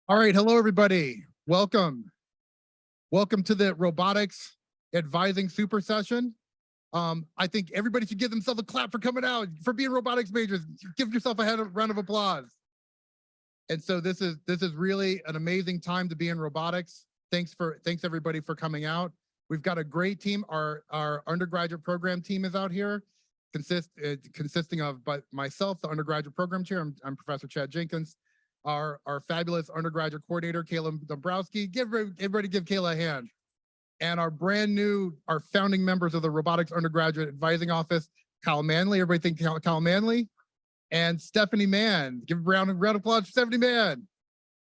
All right, hello everybody. Welcome. Welcome to the Robotics Advising Super Session. I think everybody should give themselves a clap for coming out, for being robotics majors. Give yourself a round of applause. And so this is really an amazing time to be in robotics. Thanks everybody for coming out. We've got a great team. Our undergraduate program team is out here, consisting of myself, the undergraduate program chair. I'm Professor Chad Jenkins. Our fabulous undergraduate coordinator, Kayla Dombrowski. Everybody give Kayla a hand. And our founding members of the Robotics Undergraduate Advising Office, Kyle Manley. Everybody think Kyle Manley. And Stephanie Mann. Give a round of applause for Stephanie Mann.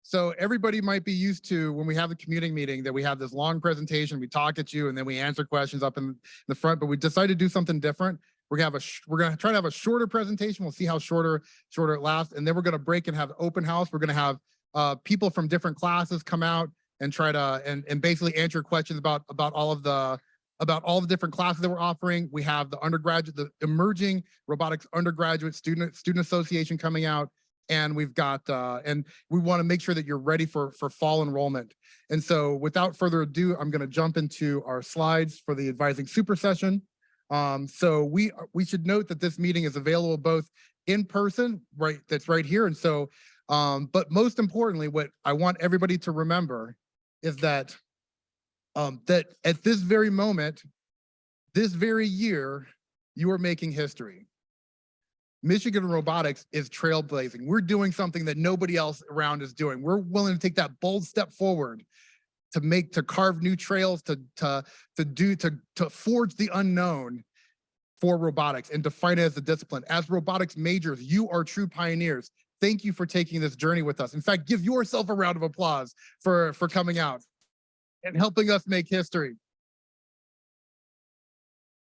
So everybody might be used to, when we have a commuting meeting, that we have this long presentation, we talk at you, and then we answer questions up in the front, but we decided to do something different. We're gonna try to have a shorter presentation. We'll see how shorter it lasts, and then we're gonna break and have open house. We're gonna have people from different classes come out and try to and basically answer questions about all the different classes that we're offering. We have the emerging robotics undergraduate student association coming out, and we've got and we want to make sure that you're ready for fall enrollment. And so without further ado, I'm going to jump into our slides for the advising super session. So we should note that this meeting is available both in person, right? That's right here. And so, but most importantly, what I want everybody to remember is that that at this very moment, this very year, you are making history. Michigan Robotics is trailblazing. We're doing something that nobody else around is doing. We're willing to take that bold step forward to carve new trails, to forge the unknown for robotics and define it as a discipline. As robotics majors, you are true pioneers. Thank you for taking this journey with us. In fact, give yourself a round of applause for coming out and helping us make history.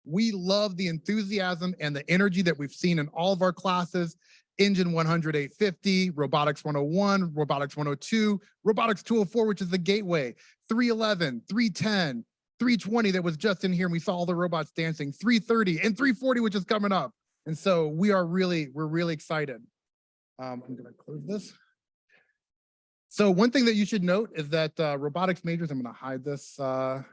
We love the enthusiasm and the energy that we've seen in all of our classes. Engine 100, 850, Robotics 101, Robotics 102, Robotics 204, which is the gateway, 311, 310, 320 that was just in here, and we saw all the robots dancing, 330 and 340, which is coming up. And so we're really excited. I'm gonna close this. So one thing that you should note is that robotics majors, I'm gonna hide this, that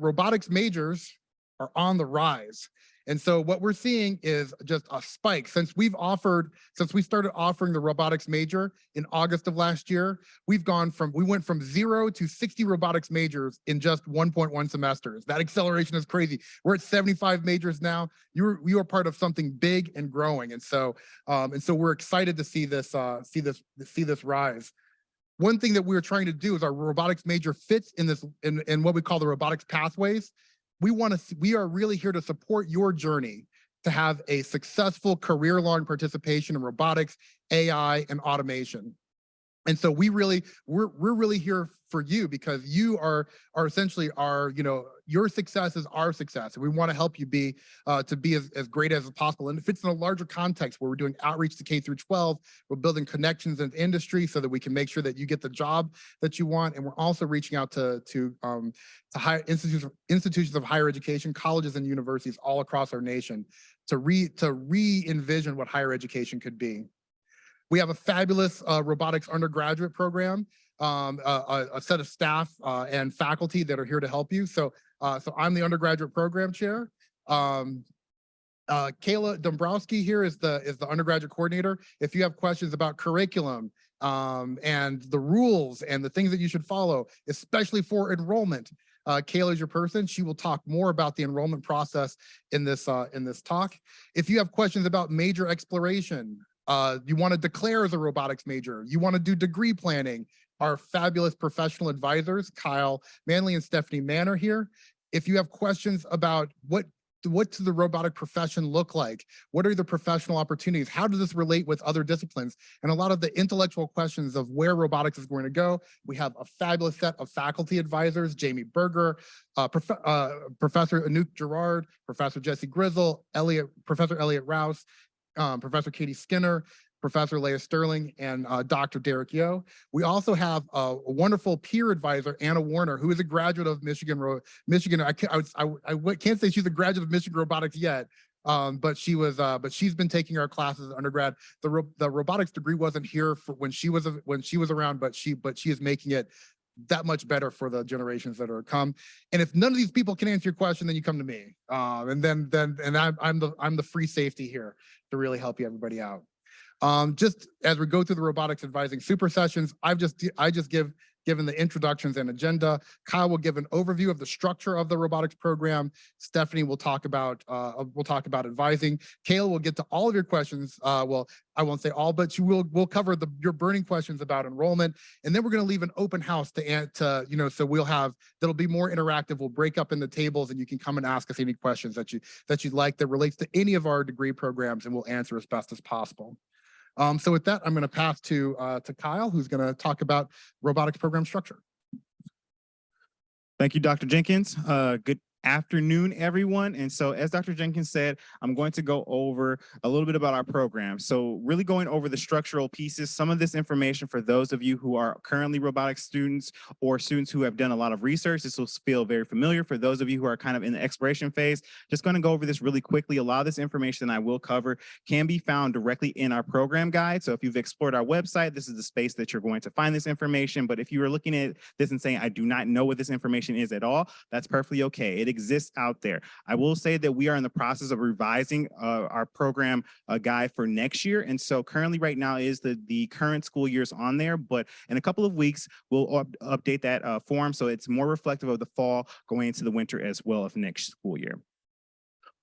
robotics majors are on the rise. And so what we're seeing is just a spike. Since we started offering the robotics major in August of last year, we went from 0 to 60 robotics majors in just 1.1 semesters. That acceleration is crazy. We're at 75 majors now. You are part of something big and growing. And so we're excited to see this rise. One thing that we're trying to do is our robotics major fits in what we call the robotics pathways. We are really here to support your journey to have a successful career-long participation in robotics, AI, and automation. And so we're really here for you, because you are essentially your success is our success. And we want to help you be as great as possible. And it fits in a larger context where we're doing outreach to K through 12. We're building connections in industry so that we can make sure that you get the job that you want. And we're also reaching out to higher institutions of higher education, colleges and universities all across our nation to re-envision what higher education could be. We have a fabulous robotics undergraduate program, a set of staff and faculty that are here to help you. So I'm the undergraduate program chair. Kayla Dombrowski here is the undergraduate coordinator. If you have questions about curriculum and the rules and the things that you should follow, especially for enrollment, Kayla is your person. She will talk more about the enrollment process in this talk. If you have questions about major exploration, you want to declare as a robotics major, you want to do degree planning, our fabulous professional advisors, Kyle Manley and Stephanie Mann, are here. If you have questions about what does the robotic profession look like? What are the professional opportunities? How does this relate with other disciplines? And a lot of the intellectual questions of where robotics is going to go. We have a fabulous set of faculty advisors, Jamie Berger, Professor Anouk Gerard, Professor Jesse Grizzle, Professor Elliot Rouse, Professor Katie Skinner, Professor Leah Sterling, and Dr. Derek Yo. We also have a wonderful peer advisor, Anna Warner, who is a graduate of Michigan. I can't say she's a graduate of Michigan Robotics yet, But she's been taking our classes at undergrad. The robotics degree wasn't here for when she was around, but she is making it that much better for the generations that are come. And if none of these people can answer your question, then you come to me. And I'm the free safety here to really help you everybody out. Just as we go through the robotics advising super sessions, I just given the introductions and agenda. Kyle will give an overview of the structure of the robotics program. Stephanie will talk about advising. Kayla will get to all of your questions. Well, I won't say all, but we'll cover your burning questions about enrollment, and then we're going to leave an open house to so that'll be more interactive. We'll break up into tables, and you can come and ask us any questions that you'd like that relates to any of our degree programs, and we'll answer as best as possible. So with that, I'm going to pass to Kyle, who's going to talk about robotics program structure. Thank you, Dr. Jenkins. Good afternoon, everyone. And so as Dr. Jenkins said, I'm going to go over a little bit about our program. So really going over the structural pieces, some of this information for those of you who are currently robotics students or students who have done a lot of research, this will feel very familiar. For those of you who are kind of in the exploration phase, just going to go over this really quickly. A lot of this information I will cover can be found directly in our program guide. So if you've explored our website, this is the space that you're going to find this information. But if you are looking at this and saying, I do not know what this information is at all, that's perfectly okay. It exists out there. I will say that we are in the process of revising our program guide for next year. And so currently right now is the current school year's on there, but in a couple of weeks, we'll update that form so it's more reflective of the fall going into the winter as well of next school year.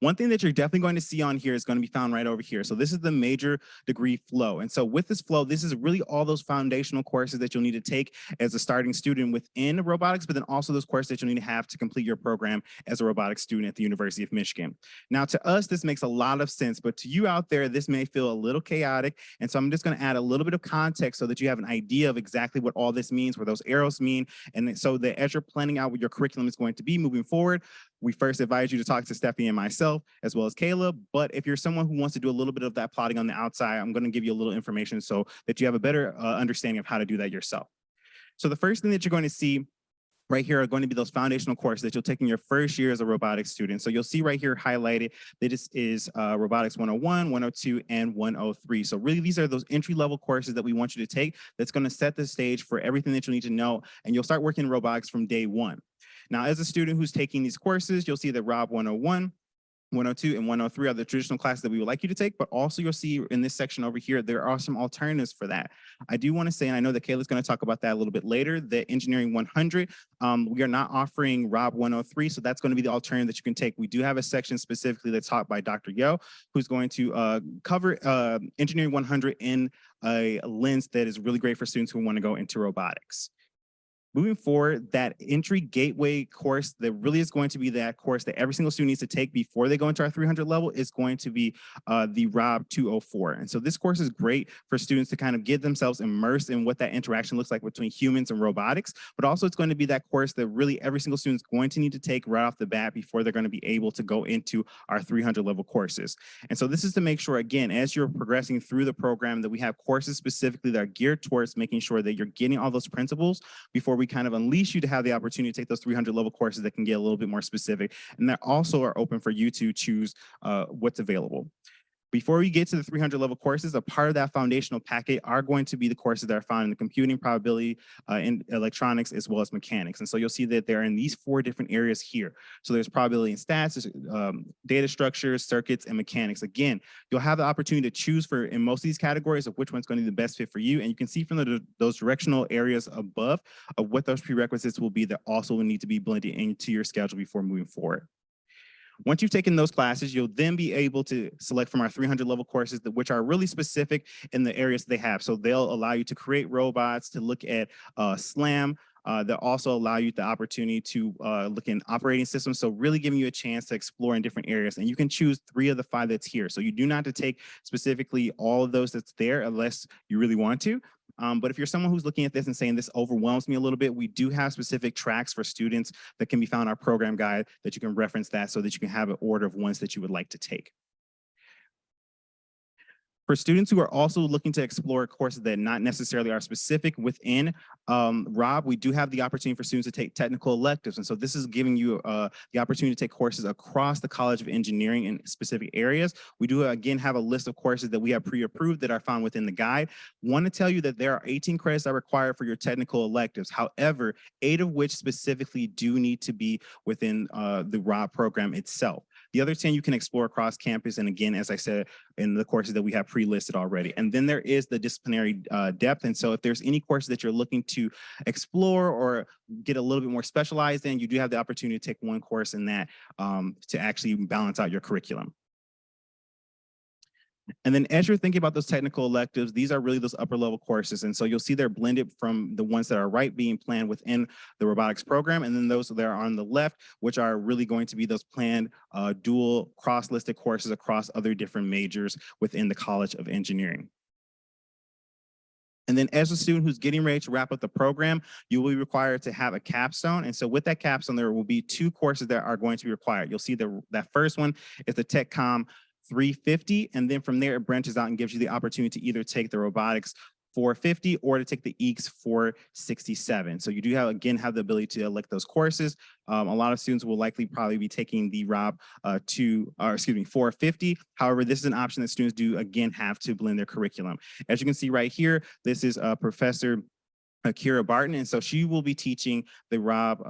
One thing that you're definitely going to see on here is going to be found right over here. So this is the major degree flow. And so with this flow, this is really all those foundational courses that you'll need to take as a starting student within robotics, but then also those courses that you'll need to have to complete your program as a robotics student at the University of Michigan. Now, to us, this makes a lot of sense, but to you out there, this may feel a little chaotic. And so I'm just going to add a little bit of context so that you have an idea of exactly what all this means, what those arrows mean. And so that as you're planning out what your curriculum is going to be moving forward, we first advise you to talk to Stephanie and myself, as well as Kayla. But if you're someone who wants to do a little bit of that plotting on the outside, I'm going to give you a little information so that you have a better understanding of how to do that yourself. So the first thing that you're going to see right here are going to be those foundational courses that you'll take in your first year as a robotics student. So you'll see right here highlighted that this is Robotics 101, 102, and 103. So really these are those entry-level courses that we want you to take that's going to set the stage for everything that you need to know, and you'll start working in robotics from day one. Now, as a student who's taking these courses, you'll see that Rob 101, 102, and 103 are the traditional classes that we would like you to take, but also you'll see in this section over here, there are some alternatives for that. I do want to say, and I know that Kayla's going to talk about that a little bit later, that Engineering 100, we are not offering Rob 103, so that's going to be the alternative that you can take. We do have a section specifically that's taught by Dr. Yo, who's going to cover Engineering 100 in a lens that is really great for students who want to go into robotics. Moving forward, that entry gateway course that really is going to be that course that every single student needs to take before they go into our 300 level is going to be the Rob 204. And so this course is great for students to kind of get themselves immersed in what that interaction looks like between humans and robotics, but also it's going to be that course that really every single student is going to need to take right off the bat before they're going to be able to go into our 300 level courses. And so this is to make sure, again, as you're progressing through the program, that we have courses specifically that are geared towards making sure that you're getting all those principles before we kind of unleash you to have the opportunity to take those 300 level courses that can get a little bit more specific, and that also are open for you to choose what's available. Before we get to the 300 level courses, a part of that foundational packet are going to be the courses that are found in the computing, probability, in electronics, as well as mechanics. And so you'll see that they're in these 4 different areas here. So there's probability and stats, data structures, circuits, and mechanics. Again, you'll have the opportunity to choose for in most of these categories of which one's going to be the best fit for you. And you can see from those directional areas above of what those prerequisites will be that also will need to be blended into your schedule before moving forward. Once you've taken those classes, you'll then be able to select from our 300 level courses, which are really specific in the areas they have. So they'll allow you to create robots, to look at SLAM. They'll also allow you the opportunity to look in operating systems. So really giving you a chance to explore in different areas. And you can choose 3 of the 5 that's here. So you do not have to take specifically all of those that's there unless you really want to. But if you're someone who's looking at this and saying this overwhelms me a little bit, we do have specific tracks for students that can be found in our program guide that you can reference that so that you can have an order of ones that you would like to take. For students who are also looking to explore courses that not necessarily are specific within Rob, we do have the opportunity for students to take technical electives. And so this is giving you the opportunity to take courses across the College of Engineering in specific areas. We do, again, have a list of courses that we have pre-approved that are found within the guide. Want to tell you that there are 18 credits that are required for your technical electives. However, 8 of which specifically do need to be within the Rob program itself. The other 10 you can explore across campus. And again, as I said, in the courses that we have pre-listed already. And then there is the disciplinary depth. And so if there's any courses that you're looking to explore or get a little bit more specialized in, you do have the opportunity to take one course in that to actually balance out your curriculum. And then as you're thinking about those technical electives, these are really those upper level courses. And so you'll see they're blended from the ones that are right being planned within the robotics program. And then those that are on the left, which are really going to be those planned dual cross-listed courses across other different majors within the College of Engineering. And then as a student who's getting ready to wrap up the program, you will be required to have a capstone. And so with that capstone, there will be 2 courses that are going to be required. You'll see that first one is the Tech Com 350, and then from there it branches out and gives you the opportunity to either take the robotics 450 or to take the EECS 467. So you do have the ability to elect those courses. A lot of students will likely probably be taking the Rob 450. However, this is an option that students do again have to blend their curriculum. As you can see right here, this is Professor Kira Barton, and so she will be teaching the Rob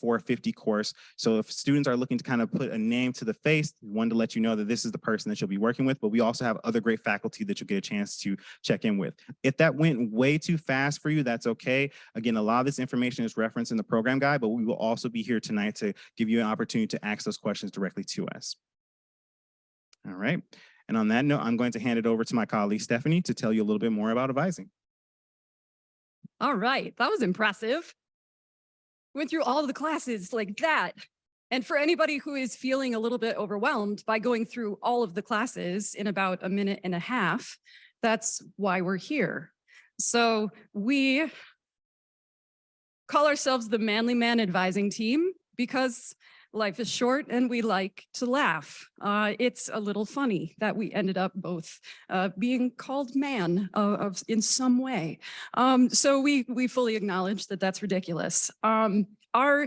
450 course. So if students are looking to kind of put a name to the face, we wanted to let you know that this is the person that you'll be working with, but we also have other great faculty that you'll get a chance to check in with. If that went way too fast for you, that's okay. Again, a lot of this information is referenced in the program guide, but we will also be here tonight to give you an opportunity to ask those questions directly to us. All right. And on that note, I'm going to hand it over to my colleague, Stephanie, to tell you a little bit more about advising. All right, that was impressive. Went through all of the classes like that. And for anybody who is feeling a little bit overwhelmed by going through all of the classes in about a minute and a half, that's why we're here. So we call ourselves the Manley Mann advising team because life is short and we like to laugh. It's a little funny that we ended up both being called man in some way. So we fully acknowledge that that's ridiculous. Our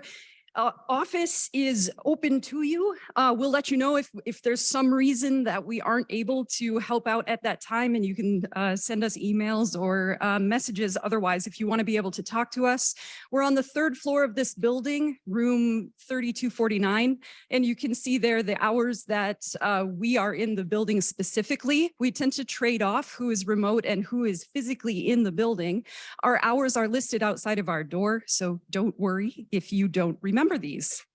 office is open to you. We'll let you know if there's some reason that we aren't able to help out at that time, and you can send us emails or messages otherwise if you want to be able to talk to us. We're on the 3rd floor of this building, room 3249, and you can see there the hours that we are in the building specifically. We tend to trade off who is remote and who is physically in the building. Our hours are listed outside of our door, so don't worry if you don't remember these.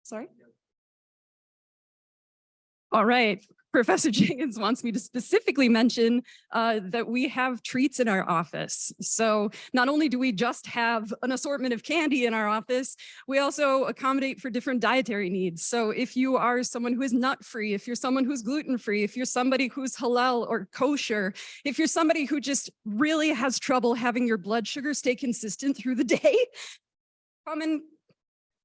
Sorry? All right. Professor Jenkins wants me to specifically mention that we have treats in our office. So not only do we just have an assortment of candy in our office, we also accommodate for different dietary needs. So if you are someone who is nut-free, if you're someone who's gluten-free, if you're somebody who's halal or kosher, if you're somebody who just really has trouble having your blood sugar stay consistent through the day, come and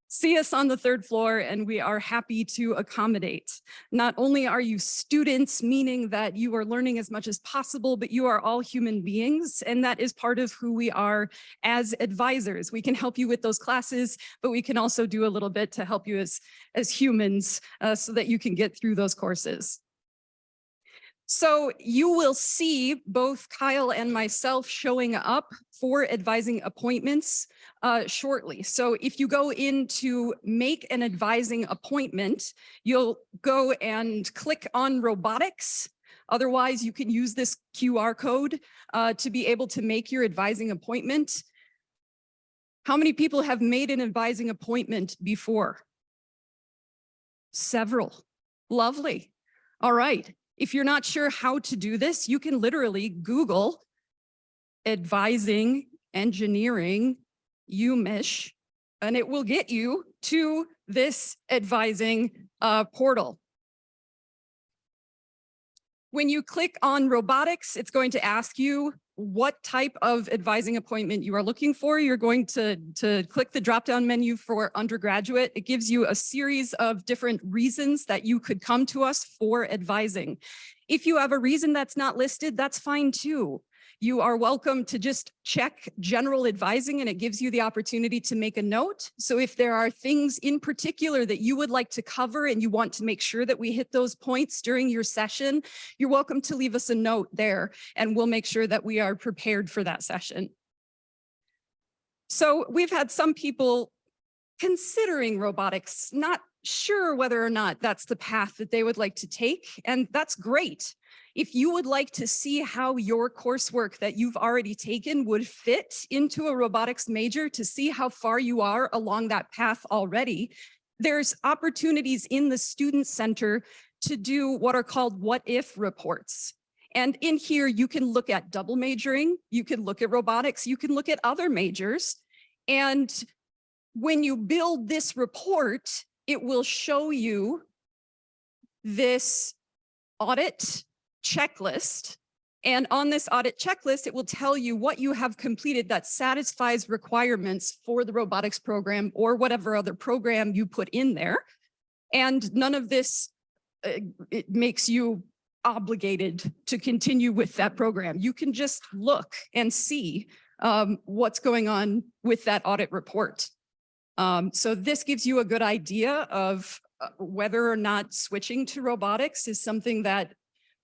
see us on the 3rd floor and we are happy to accommodate. Not only are you students, meaning that you are learning as much as possible, but you are all human beings, and that is part of who we are as advisors. We can help you with those classes, but we can also do a little bit to help you as humans so that you can get through those courses. So you will see both Kyle and myself showing up for advising appointments shortly. So if you go in to make an advising appointment, you'll go and click on robotics. Otherwise, you can use this QR code to be able to make your advising appointment. How many people have made an advising appointment before? Several. Lovely. All right. If you're not sure how to do this, you can literally Google advising engineering UMich, and it will get you to this advising portal. When you click on robotics, it's going to ask you what type of advising appointment you are looking for. You're going to click the drop-down menu for undergraduate. It gives you a series of different reasons that you could come to us for advising. If you have a reason that's not listed, that's fine too. You are welcome to just check general advising, and it gives you the opportunity to make a note. So if there are things in particular that you would like to cover and you want to make sure that we hit those points during your session, you're welcome to leave us a note there, and we'll make sure that we are prepared for that session. So we've had some people considering robotics, not sure whether or not that's the path that they would like to take, and that's great. If you would like to see how your coursework that you've already taken would fit into a robotics major, to see how far you are along that path already, there's opportunities in the Student Center to do what are called what if reports. And in here, you can look at double majoring, you can look at robotics, you can look at other majors. And when you build this report, it will show you this audit checklist. And on this audit checklist, it will tell you what you have completed that satisfies requirements for the robotics program or whatever other program you put in there. And none of this, it makes you obligated to continue with that program. You can just look and see what's going on with that audit report. So this gives you a good idea of whether or not switching to robotics is something that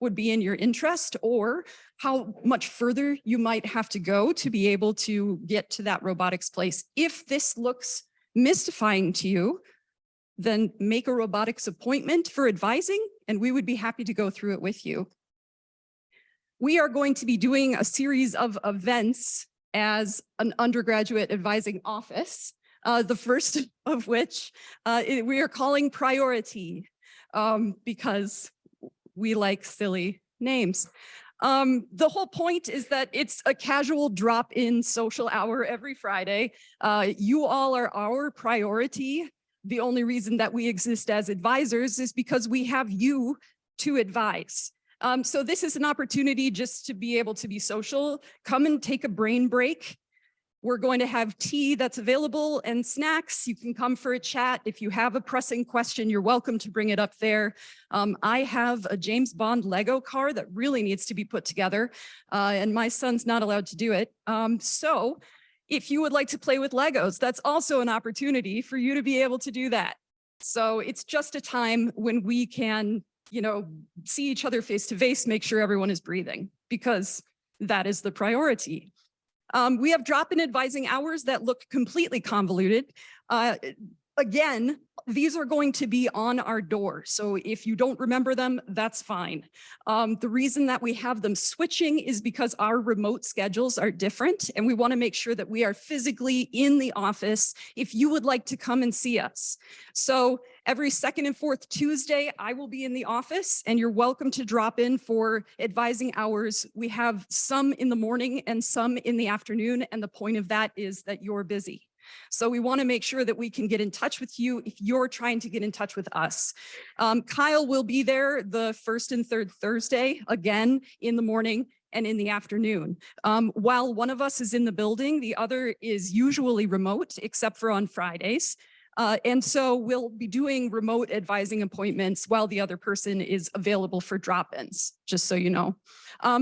would be in your interest, or how much further you might have to go to be able to get to that robotics place. If this looks mystifying to you, then make a robotics appointment for advising, and we would be happy to go through it with you. We are going to be doing a series of events as an undergraduate advising office, the first of which we are calling Priority, because we like silly names. The whole point is that it's a casual drop-in social hour every Friday. You all are our priority. The only reason that we exist as advisors is because we have you to advise. So this is an opportunity just to be able to be social. Come and take a brain break. We're going to have tea that's available and snacks. You can come for a chat. If you have a pressing question, you're welcome to bring it up there. I have a James Bond Lego car that really needs to be put together, and my son's not allowed to do it. So if you would like to play with Legos, that's also an opportunity for you to be able to do that. So it's just a time when we can, see each other face to face, make sure everyone is breathing, because that is the priority. We have drop-in advising hours that look completely convoluted. Again, these are going to be on our door. So if you don't remember them, that's fine. The reason that we have them switching is because our remote schedules are different, and we want to make sure that we are physically in the office if you would like to come and see us. So every second and fourth Tuesday, I will be in the office, and you're welcome to drop in for advising hours. We have some in the morning and some in the afternoon, and the point of that is that you're busy. So we want to make sure that we can get in touch with you if you're trying to get in touch with us. Kyle will be there the first and third Thursday, again, in the morning and in the afternoon. While one of us is in the building, the other is usually remote, except for on Fridays. And so we'll be doing remote advising appointments while the other person is available for drop-ins, just so you know.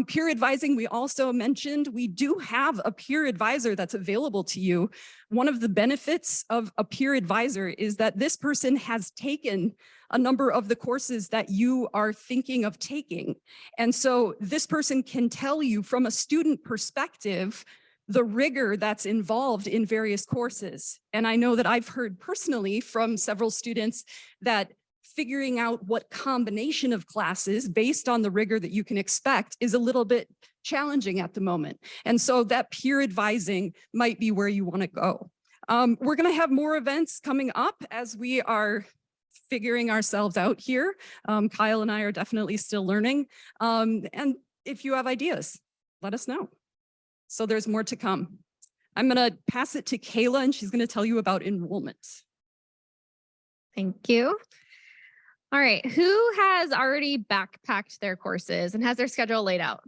Peer advising, we also mentioned, we do have a peer advisor that's available to you. One of the benefits of a peer advisor is that this person has taken a number of the courses that you are thinking of taking. And so this person can tell you from a student perspective the rigor that's involved in various courses. And I know that I've heard personally from several students that figuring out what combination of classes based on the rigor that you can expect is a little bit challenging at the moment. And so that peer advising might be where you want to go. We're going to have more events coming up as we are figuring ourselves out here. Kyle and I are definitely still learning. And if you have ideas, let us know. So there's more to come. I'm going to pass it to Kayla, and she's going to tell you about enrollment. Thank you. All right, who has already backpacked their courses and has their schedule laid out?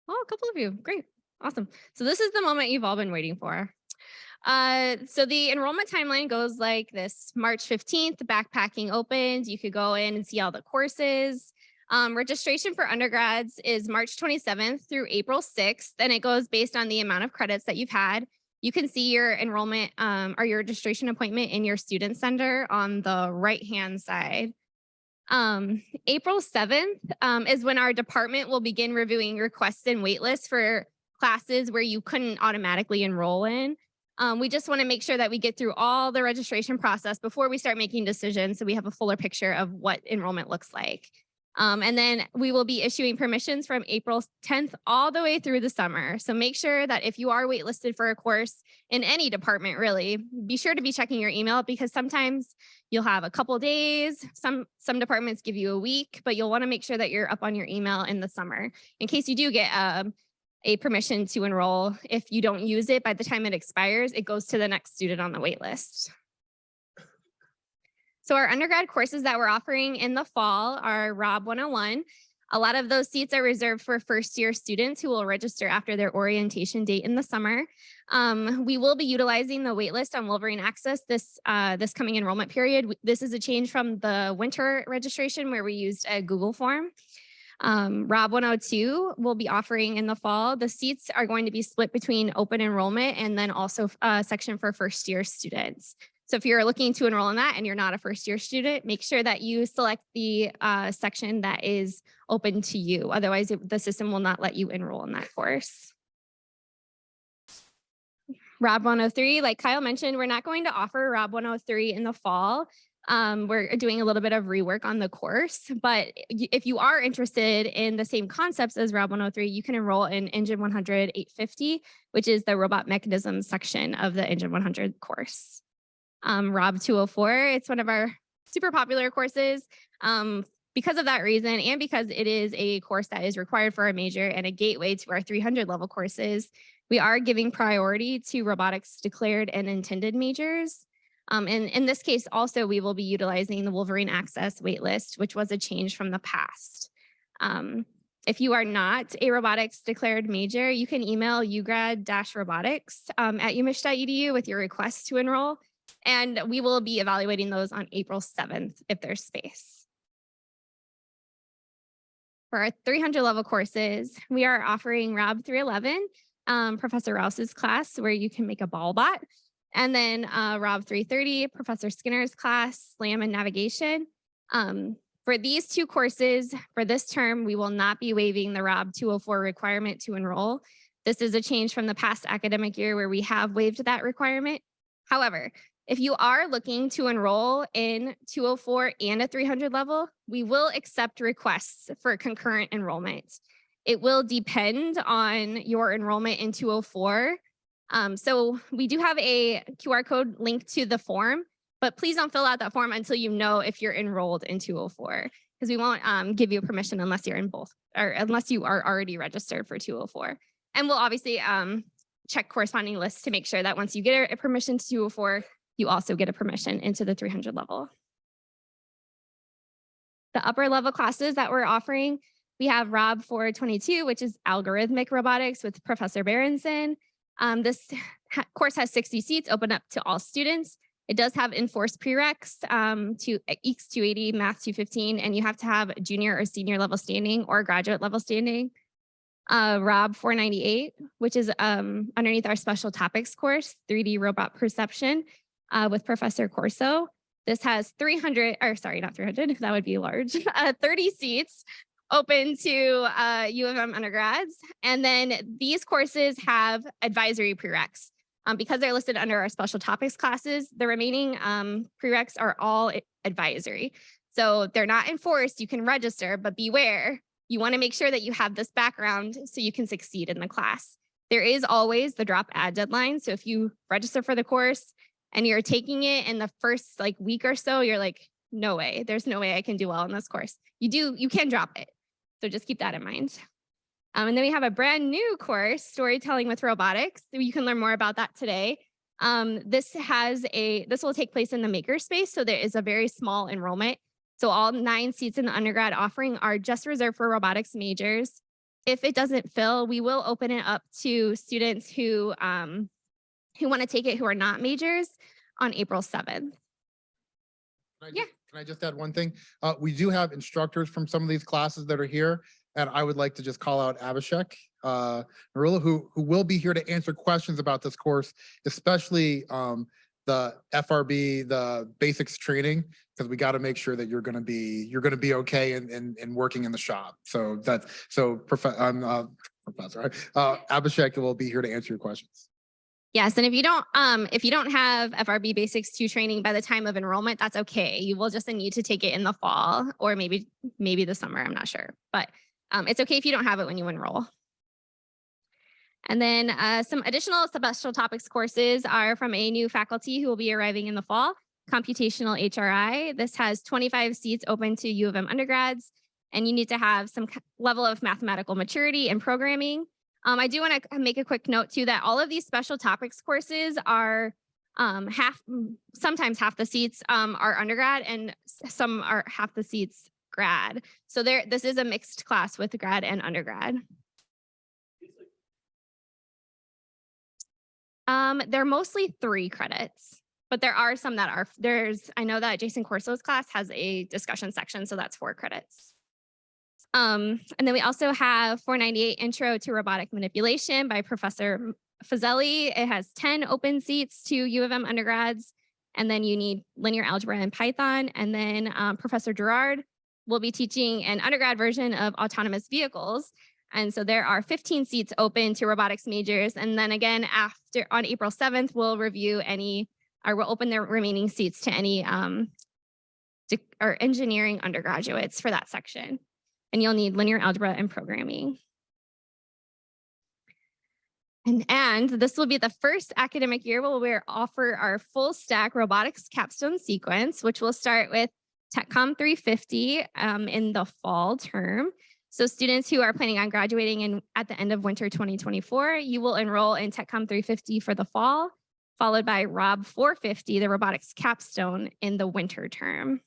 Oh, a couple of you. Great. Awesome. So this is the moment you've all been waiting for. So the enrollment timeline goes like this. March 15th, backpacking opens. You could go in and see all the courses. Registration for undergrads is March 27th through April 6th, and it goes based on the amount of credits that you've had. You can see your enrollment or your registration appointment in your student center on the right-hand side. April 7th is when our department will begin reviewing requests and waitlists for classes where you couldn't automatically enroll in. We just want to make sure that we get through all the registration process before we start making decisions so we have a fuller picture of what enrollment looks like. And then we will be issuing permissions from April 10th all the way through the summer. So make sure that if you are waitlisted for a course in any department, really, be sure to be checking your email because sometimes you'll have a couple days. Some departments give you a week, but you'll want to make sure that you're up on your email in the summer in case you do get a permission to enroll. If you don't use it by the time it expires, it goes to the next student on the wait list. So our undergrad courses that we're offering in the fall are Rob 101. A lot of those seats are reserved for first year students who will register after their orientation date in the summer. We will be utilizing the waitlist on Wolverine Access this coming enrollment period. This is a change from the winter registration where we used a Google form. Rob 102 will be offering in the fall. The seats are going to be split between open enrollment and then also a section for first year students. So if you're looking to enroll in that and you're not a first year student, make sure that you select the section that is open to you. Otherwise, the system will not let you enroll in that course. Rob 103, like Kyle mentioned, we're not going to offer Rob 103 in the fall. We're doing a little bit of rework on the course, but if you are interested in the same concepts as Rob 103, you can enroll in Engine 100 850, which is the robot mechanisms section of the Engine 100 course. Rob 204, it's one of our super popular courses. Because of that reason, and because it is a course that is required for our major and a gateway to our 300 level courses, we are giving priority to robotics declared and intended majors. And in this case, also, we will be utilizing the Wolverine Access waitlist, which was a change from the past. If you are not a robotics declared major, you can email ugrad-robotics at umich.edu with your request to enroll. And we will be evaluating those on April 7th if there's space. For our 300 level courses, we are offering Rob 311, Professor Rouse's class, where you can make a ball bot. And then Rob 330, Professor Skinner's class, SLAM and navigation. For these two courses, for this term, we will not be waiving the Rob 204 requirement to enroll. This is a change from the past academic year where we have waived that requirement. However, if you are looking to enroll in 204 and a 300 level, we will accept requests for concurrent enrollment. It will depend on your enrollment in 204. So we do have a QR code linked to the form, but please don't fill out that form until you know if you're enrolled in 204, because we won't give you permission unless you're in both, or unless you are already registered for 204. And we'll obviously check corresponding lists to make sure that once you get a permission to 204, you also get a permission into the 300 level. The upper level classes that we're offering, we have Rob 422, which is algorithmic robotics with Professor Berenson. This course has 60 seats open up to all students. It does have enforced prereqs to EECS 280, Math 215, and you have to have junior or senior level standing or graduate level standing. Rob 498, which is underneath our special topics course, 3D robot perception with Professor Corso. This has 300, or sorry, not 300, that would be large, 30 seats open to U of M undergrads. And then these courses have advisory prereqs. Because they're listed under our special topics classes, the remaining prereqs are all advisory. So they're not enforced, you can register, but beware, you want to make sure that you have this background so you can succeed in the class. There is always the drop ad deadline. So if you register for the course and you're taking it in the first week or so, you're like, no way, there's no way I can do well in this course. You can drop it. So just keep that in mind. And then we have a brand new course, Storytelling with Robotics. So you can learn more about that today. This will take place in the makerspace. So there is a very small enrollment. So all 9 seats in the undergrad offering are just reserved for robotics majors. If it doesn't fill, we will open it up to students who want to take it who are not majors on April 7th. Can I just add one thing? We do have instructors from some of these classes that are here, and I would like to just call out Abhishek Narula, who will be here to answer questions about this course, especially the FRB, the basics training, because we got to make sure that you're going to be okay in working in the shop. So Professor Abhishek will be here to answer your questions. Yes, and if you don't have FRB Basics 2 training by the time of enrollment, that's okay. You will just need to take it in the fall or maybe the summer. I'm not sure, but it's okay if you don't have it when you enroll. And then some additional special topics courses are from a new faculty who will be arriving in the fall, Computational HRI. This has 25 seats open to U of M undergrads, and you need to have some level of mathematical maturity and programming. I do want to make a quick note too that all of these special topics courses are sometimes half the seats are undergrad and some are half the seats grad. So this is a mixed class with grad and undergrad. They're mostly 3 credits, but there are some that are, I know that Jason Corso's class has a discussion section, so that's 4 credits. And then we also have 498 Intro to Robotic Manipulation by Professor Fazeli. It has 10 open seats to U of M undergrads, and then you need linear algebra and Python. And then Professor Gerard will be teaching an undergrad version of autonomous vehicles. And so there are 15 seats open to robotics majors. And then again, on April 7th, we'll open the remaining seats to any or engineering undergraduates for that section. And you'll need linear algebra and programming. And this will be the first academic year where we'll offer our full stack robotics capstone sequence, which will start with TechCom 350 in the fall term. So students who are planning on graduating at the end of winter 2024, you will enroll in TechCom 350 for the fall, followed by Rob 450, the robotics capstone in the winter term.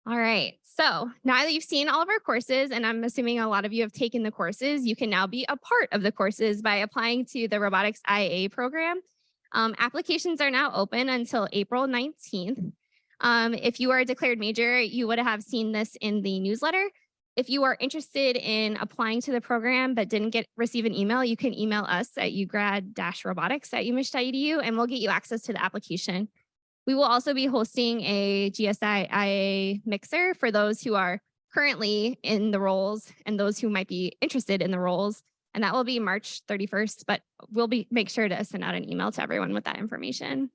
All right, so now that you've seen all of our courses, and I'm assuming a lot of you have taken the courses, you can now be a part of the courses by applying to the Robotics IA program. Applications are now open until April 19th. If you are a declared major, you would have seen this in the newsletter. If you are interested in applying to the program but didn't receive an email, you can email us at ugrad-robotics@umich.edu and we'll get you access to the application. We will also be hosting a GSI IA mixer for those who are currently in the roles and those who might be interested in the roles. And that will be March 31st, but we'll make sure to send out an email to everyone with that information.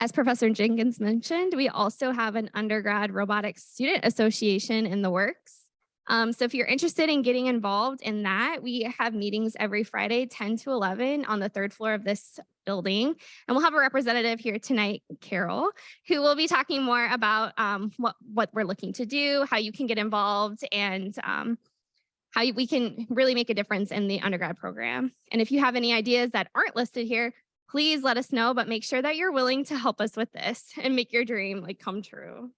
As Professor Jenkins mentioned, we also have an undergrad robotics student association in the works. So if you're interested in getting involved in that, we have meetings every Friday, 10 to 11 on the 3rd floor of this building. And we'll have a representative here tonight, Carol, who will be talking more about what we're looking to do, how you can get involved, and how we can really make a difference in the undergrad program. And if you have any ideas that aren't listed here, please let us know, but make sure that you're willing to help us with this and make your dream come true.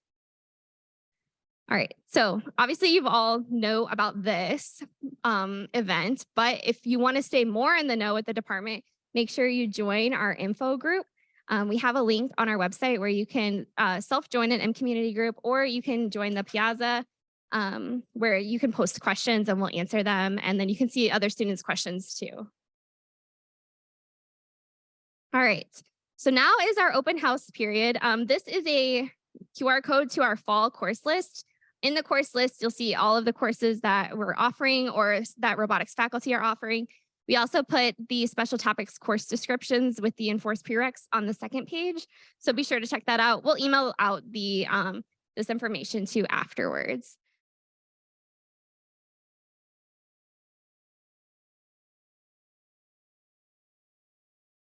All right, so obviously you've all know about this event, but if you want to stay more in the know with the department, make sure you join our info group. We have a link on our website where you can self-join an M community group, or you can join the Piazza where you can post questions and we'll answer them. And then you can see other students' questions too. All right, so now is our open house period. This is a QR code to our fall course list. In the course list, you'll see all of the courses that we're offering or that robotics faculty are offering. We also put the special topics course descriptions with the enforced prereqs on the 2nd page. So be sure to check that out. We'll email out this information to you afterwards.